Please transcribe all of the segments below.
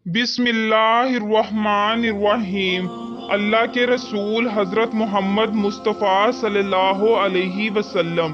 बिस्मिल्लाहिर्रहमानिर्रहीम। अल्लाह के रसूल हजरत मोहम्मद मुस्तफ़ा सल्लल्लाहु अलैहि वसल्लम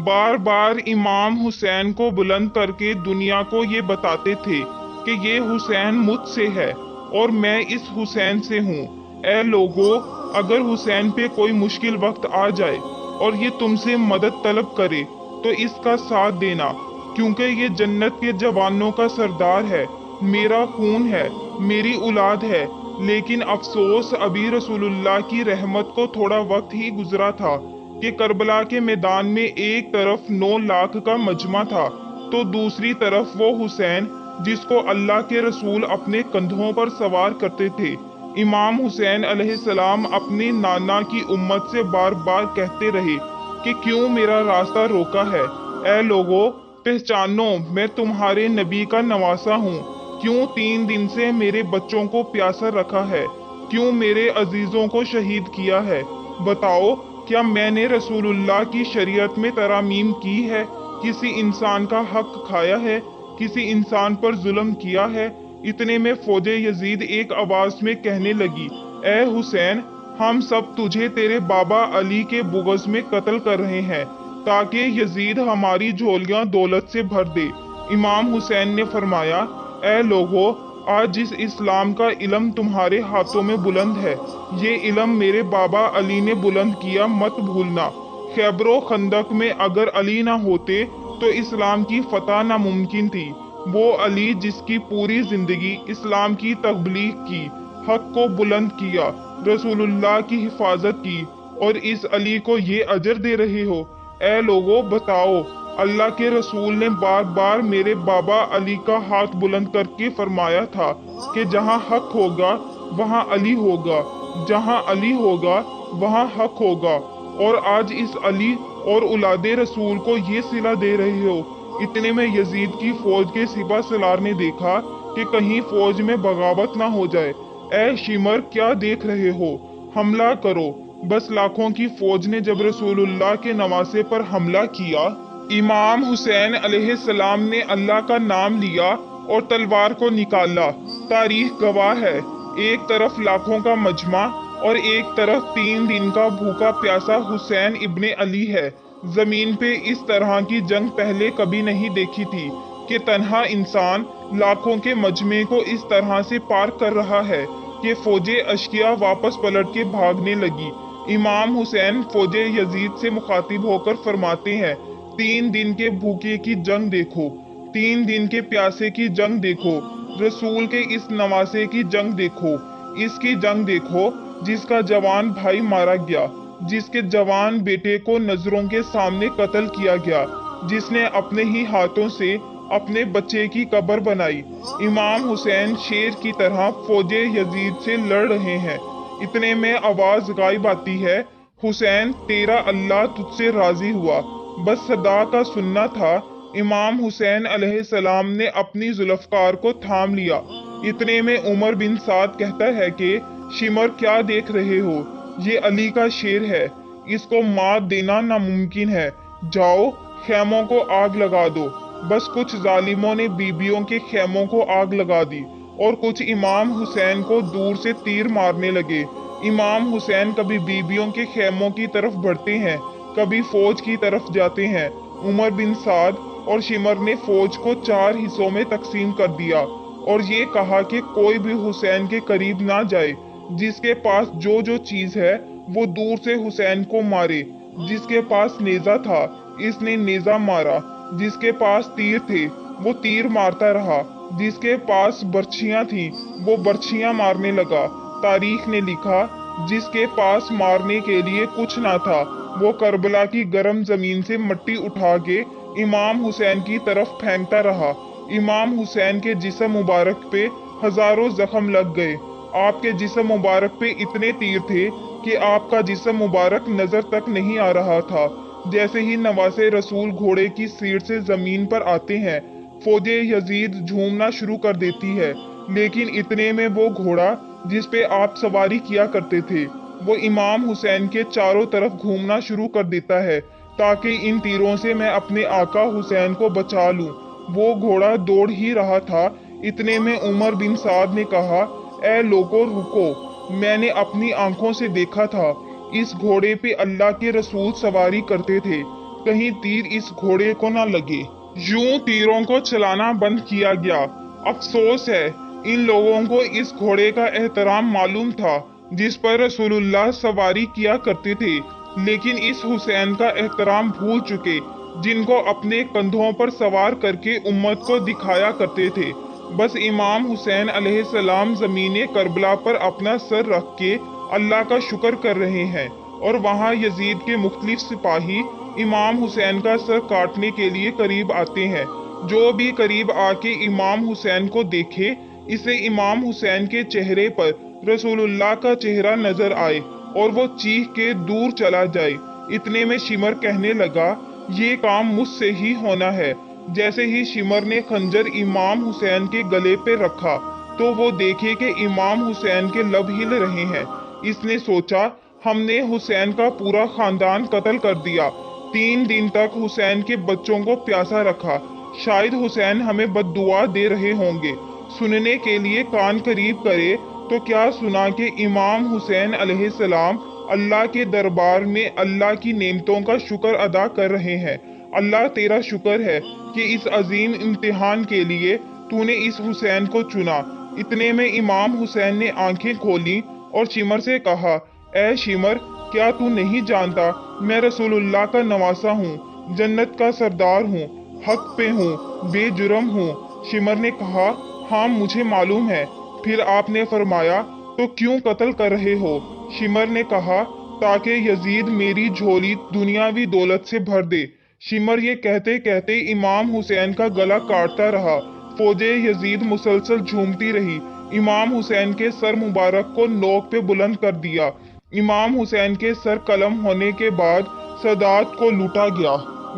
बार बार इमाम हुसैन को बुलंद करके दुनिया को ये बताते थे कि ये हुसैन मुझसे है और मैं इस हुसैन से हूँ। ए लोगो, अगर हुसैन पे कोई मुश्किल वक्त आ जाए और ये तुमसे मदद तलब करे तो इसका साथ देना, क्योंकि ये जन्नत के जवानों का सरदार है, मेरा खून है, मेरी औलाद है। लेकिन अफसोस, अभी रसूलुल्लाह की रहमत को थोड़ा वक्त ही गुजरा था कि करबला के मैदान में एक तरफ 9 लाख का मजमा था तो दूसरी तरफ वो हुसैन जिसको अल्लाह के रसूल अपने कंधों पर सवार करते थे। इमाम हुसैन अलैहिस्सलाम अपने नाना की उम्मत से बार बार कहते रहे कि क्यों मेरा रास्ता रोका है। ए लोगो, पहचानो, मैं तुम्हारे नबी का नवासा हूँ। क्यों 3 दिन से मेरे बच्चों को प्यासा रखा है, क्यों मेरे अजीजों को शहीद किया है। बताओ, क्या मैंने रसूलुल्लाह की शरीयत में तरामीम की है, किसी इंसान का हक खाया है, किसी इंसान पर जुल्म किया है। इतने में फौजे यजीद एक आवाज में कहने लगी, ए हुसैन, हम सब तुझे तेरे बाबा अली के बुग़्ज़ में कत्ल कर रहे हैं ताकि यजीद हमारी झोलियां दौलत से भर दे। इमाम हुसैन ने फरमाया, ए लोगो, आज जिस इस्लाम का इल्म तुम्हारे हाथों में बुलंद है, ये इल्म मेरे बाबा अली ने बुलंद किया, मत भूलना। खैबरो खंदक में अगर अली ना होते तो इस्लाम की फतह नामुमकिन थी। वो अली जिसकी पूरी जिंदगी इस्लाम की तबलीग की, हक को बुलंद किया, रसूलुल्लाह की हिफाजत की, और इस अली को ये अजर दे रहे हो। ए लोगो, बताओ, अल्लाह के रसूल ने बार बार मेरे बाबा अली का हाथ बुलंद करके फरमाया था कि जहाँ हक होगा वहाँ अली होगा, जहाँ अली होगा वहाँ हक होगा। और आज इस अली और औलादे रसूल को ये सिला दे रहे हो। इतने में यजीद की फौज के सिपा सलार ने देखा कि कहीं फौज में बगावत ना हो जाए। ए शिमर, क्या देख रहे हो, हमला करो। बस लाखों की फौज ने जब रसूलुल्लाह के नवासे पर हमला किया, इमाम हुसैन अलैहिस्सलाम ने अल्लाह का नाम लिया और तलवार को निकाला। तारीख गवाह है, एक तरफ लाखों का मजमा और एक तरफ 3 दिन का भूखा प्यासा हुसैन इब्ने अली है। जमीन पे इस तरह की जंग पहले कभी नहीं देखी थी कि तन्हा इंसान लाखों के मजमे को इस तरह से पार कर रहा है कि फौजे अशकिया वापस पलट के भागने लगी। इमाम हुसैन फौजे यजीद से मुखातिब होकर फरमाते हैं, 3 दिन के भूखे की जंग देखो, 3 दिन के प्यासे की जंग देखो, रसूल के इस नवासे की जंग देखो, इसकी जंग देखो जिसका जवान भाई मारा गया, जिसके जवान बेटे को नजरों के सामने कत्ल किया गया, जिसने अपने ही हाथों से अपने बच्चे की कब्र बनाई। इमाम हुसैन शेर की तरह फौजे यजीद से लड़ रहे हैं। इतने में आवाज गायब आती है, हुसैन, तेरा अल्लाह तुझसे राजी हुआ। बस सदा का सुनना था। इमाम हुसैन अलैहिस्सलाम ने अपनी जुल्फकार को थाम लिया। इतने में उमर बिन साद कहता है कि शिमर, क्या देख रहे हो, ये अली का शेर है, इसको मात देना नामुमकिन है। जाओ, खेमों को आग लगा दो। बस कुछ जालिमों ने बीबियों के खेमों को आग लगा दी और कुछ इमाम हुसैन को दूर से तीर मारने लगे। इमाम हुसैन कभी बीबियों के खेमों की तरफ बढ़ते हैं, कभी फौज की तरफ जाते हैं। उमर बिन साद और शिमर ने फौज को 4 हिस्सों में तकसीम कर दिया और ये कहा कि कोई भी हुसैन के करीब ना जाए। जिसके पास जो जो चीज है वो दूर से हुसैन को मारे। जिसके पास नेजा था, इसने नेजा मारा। जिसके पास तीर थे वो तीर मारता रहा। जिसके पास बर्छियां थी वो बर्छियां मारने लगा। तारीख ने लिखा, जिसके पास मारने के लिए कुछ ना था वो करबला की गर्म जमीन से मिट्टी उठा के इमाम हुसैन की तरफ फेंकता रहा। इमाम हुसैन के जिस्म मुबारक पे हजारों जख्म लग गए। आपके जिस्म मुबारक पे इतने तीर थे कि आपका जिस्म मुबारक नजर तक नहीं आ रहा था। जैसे ही नवासे रसूल घोड़े की सीट से जमीन पर आते हैं, फौजे यजीद झूमना शुरू कर देती है। लेकिन इतने में वो घोड़ा जिस पे आप सवारी किया करते थे वो इमाम हुसैन के चारों तरफ घूमना शुरू कर देता है ताकि इन तीरों से मैं अपने आका हुसैन को बचा लूं। वो घोड़ा दौड़ ही रहा था, इतने में उमर बिन साद ने कहा, ए लोगों रुको, मैंने अपनी आंखों से देखा था, इस घोड़े पे अल्लाह के रसूल सवारी करते थे, कहीं तीर इस घोड़े को ना लगे। यूं तीरों को चलाना बंद किया गया। अफसोस है, इन लोगों को इस घोड़े का एहतराम मालूम था जिस पर रसूलुल्लाह सवारी किया करते थे, लेकिन इस हुसैन का एहतराम भूल चुके जिनको अपने कंधों पर सवार करके उम्मत को दिखाया करते थे। बस इमाम हुसैन अलैहिस्सलाम ज़मीने करबला पर अपना सर रख के अल्लाह का शुक्र कर रहे हैं, और वहाँ यजीद के मुख्तलिफ सिपाही इमाम हुसैन का सर काटने के लिए करीब आते हैं। जो भी करीब आके इमाम हुसैन को देखे, इसे इमाम हुसैन के चेहरे पर रसूलुल्लाह का चेहरा नजर आए और वो चीख के दूर चला जाए। इतने में शिमर कहने लगा, ये काम मुझसे ही होना है। जैसे ही शिमर ने खंजर इमाम हुसैन के गले पे रखा तो वो देखे कि इमाम हुसैन के लब हिल रहे हैं। इसने सोचा, हमने हुसैन का पूरा खानदान कत्ल कर दिया। 3 दिन तक हुसैन के बच्चों को प्यासा रखा, शायद हुसैन हमें बद्दुआ दे रहे होंगे। सुनने के लिए कान करीब करे तो क्या सुना कि इमाम हुसैन अलैहिस्सलाम अल्लाह के दरबार में अल्लाह की नेमतों का शुक्र अदा कर रहे हैं। अल्लाह तेरा शुक्र है कि इस अजीम इम्तिहान के लिए तूने इस हुसैन को चुना। इतने में इमाम हुसैन ने आंखें खोली और शिमर से कहा, ए शिमर, क्या तू नहीं जानता मैं रसूलुल्लाह का नवासा हूँ, जन्नत का सरदार हूँ, हक पे हूँ, बेजुर्म हूँ। शिमर ने कहा, हाँ मुझे मालूम है। फिर आपने फरमाया, तो क्यों कत्ल कर रहे हो? शिमर ने कहा, ताकि यजीद मेरी झोली दुनियावी दौलत से भर दे। शिमर ये कहते कहते इमाम हुसैन का गला काटता रहा। फौजे यजीद मुसलसल झूमती रही। इमाम हुसैन के सर मुबारक को नोक पे बुलंद कर दिया। इमाम हुसैन के सर कलम होने के बाद सदात को लूटा गया।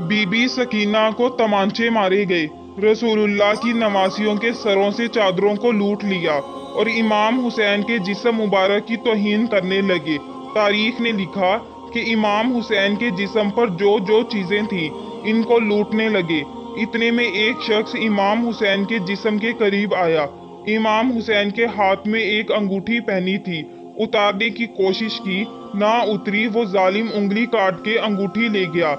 बीबी सकीना को तमांचे मारे गए। रसूलुल्लाह की नवासियों के सरों से चादरों को लूट लिया और इमाम हुसैन के जिस्म मुबारक की तौहीन करने लगे। तारीख ने लिखा कि इमाम हुसैन के जिस्म पर जो जो चीजें थी इनको लूटने लगे। इतने में एक शख्स इमाम हुसैन के जिस्म के करीब आया। इमाम हुसैन के हाथ में एक अंगूठी पहनी थी। उतारने की कोशिश की, ना उतरी। वो जालिम उंगली काट के अंगूठी ले गया।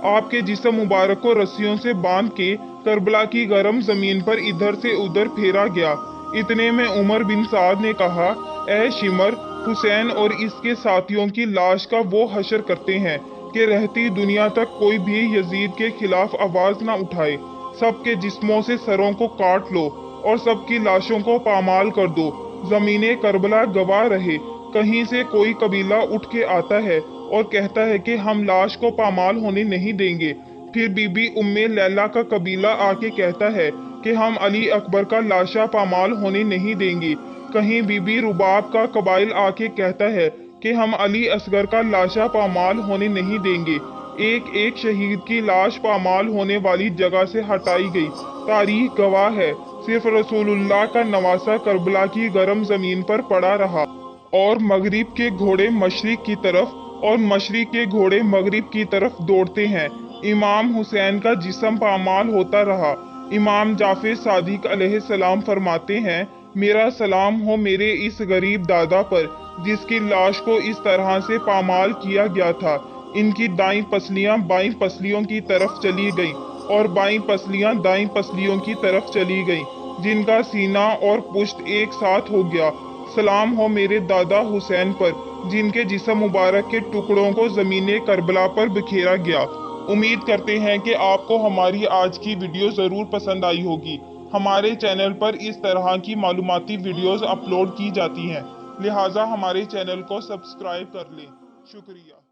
आपके जिस्म मुबारक को रस्सियों से बांध के करबला की गर्म जमीन पर इधर से उधर फेरा गया। इतने में उमर बिन साद ने कहा, ए शिमर, हुसैन और इसके साथियों की लाश का वो हशर करते हैं कि रहती दुनिया तक कोई भी यजीद के खिलाफ आवाज ना उठाए। सबके जिस्मों से सरों को काट लो और सबकी लाशों को पामाल कर दो। जमीने करबला गवाह रहे। कहीं से कोई कबीला उठ के आता है और कहता है कि हम लाश को पामाल होने नहीं देंगे। फिर बीबी उम्मे लैला का कबीला आके कहता है कि हम अली अकबर का लाशा पामाल होने नहीं देंगे। कहीं बीबी रुबाब का कबाइल आके कहता है कि हम अली असगर का लाशा पामाल होने नहीं देंगे। एक एक शहीद की लाश पामाल होने वाली जगह से हटाई गई। तारीख गवाह है, सिर्फ रसूलुल्लाह का नवासा करबला की गर्म जमीन पर पड़ा रहा और मगरिब के घोड़े मशरिक की तरफ और मशरिक के घोड़े मगरिब की तरफ दौड़ते हैं। इमाम हुसैन का जिस्म पामाल होता रहा। इमाम जाफर सादिक अलैहिस्सलाम फरमाते हैं, मेरा सलाम हो मेरे इस गरीब दादा पर जिसकी लाश को इस तरह से पामाल किया गया था। इनकी दाईं पसलियां बाईं पसलियों की तरफ चली गईं और बाईं पसलियां दाईं पसलियों की तरफ चली गईं, जिनका सीना और पुश्त एक साथ हो गया। सलाम हो मेरे दादा हुसैन पर जिनके जिस्म मुबारक के टुकड़ों को ज़मीने करबला पर बिखेरा गया। उम्मीद करते हैं कि आपको हमारी आज की वीडियो ज़रूर पसंद आई होगी। हमारे चैनल पर इस तरह की मालूमाती वीडियोस अपलोड की जाती हैं, लिहाजा हमारे चैनल को सब्सक्राइब कर लें। शुक्रिया।